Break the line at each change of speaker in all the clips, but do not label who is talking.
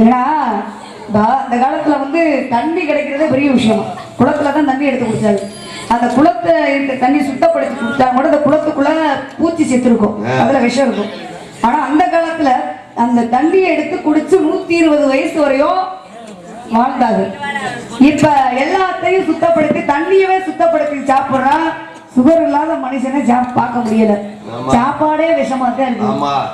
ஏன்னா அந்த காலத்துல வந்து தண்ணி கிடைக்கிறதே பெரிய விஷயம். குளத்துல தான் தண்ணி எடுத்து குடிச்சாரு. அந்த குளத்தை இருக்க தண்ணி சுத்தப்படுத்தி குடிச்சா கூட அந்த குளத்துக்குள்ள பூச்சி செத்து இருக்கும், அதுல விஷம் இருக்கும். ஆனா அந்த காலத்துல அந்த தண்ணியை எடுத்து குடிச்சு 120 வயசு வரையும் வாழ்ந்தாரு. இப்ப எல்லாத்தையும் சுத்தப்படுத்தி தண்ணியவே சுத்தப்படுத்தி சாப்பிடுறா. சுகர் இல்லாத மனுஷனை பார்க்க முடியல. சாப்பாடே விஷமா தான் இருக்கு.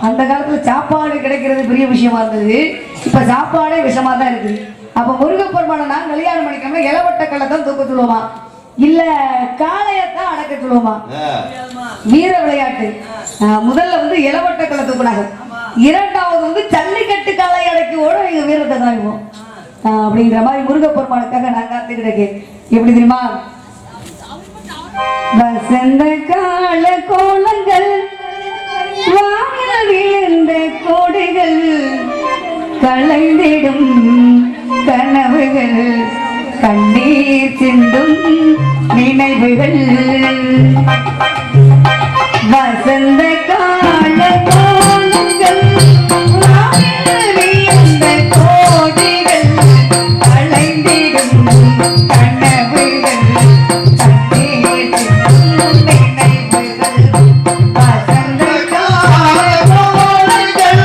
அந்த காலத்துல சாப்பாடு கிடைக்கிறது பெரிய விஷயமா இருந்தது, இப்ப சாப்பாடே விஷமா தான் இருக்கு. அப்ப முருகப்பெருமான நாங்க கல்யாணம் பண்ணிக்கோமா இளவட்ட கல்லை தான் தூக்க சொல்லுவோமா, இல்ல காளையத்தான் அடக்க சொல்லுவோமா. வீர விளையாட்டு முதல்ல வந்து இளவட்ட கல்லை தூக்குனாங்க, இரண்டாவது வந்து ஜல்லிக்கட்டு காளை அடக்கியோட எங்க வீரத்தை காய்வோம் அப்படிங்கிற மாதிரி முருகப்பெருமானுக்காக நான் காத்துக்கிட்டேன். எப்படி தெரியுமா, வசந்த கால கோலங்கள் வானில் விழுந்த கோடைகள் கலைந்திடும் கனவுகள் கண்ணீர் சிந்தும் நினைவுகள். வசந்த கால கோலங்கள் வானில் விழுந்த கோடைகள் கலைந்திடும் கனவுகள் கண்ணீர் சிந்தும் நினைவுகள். வசந்த கால கோலங்கள்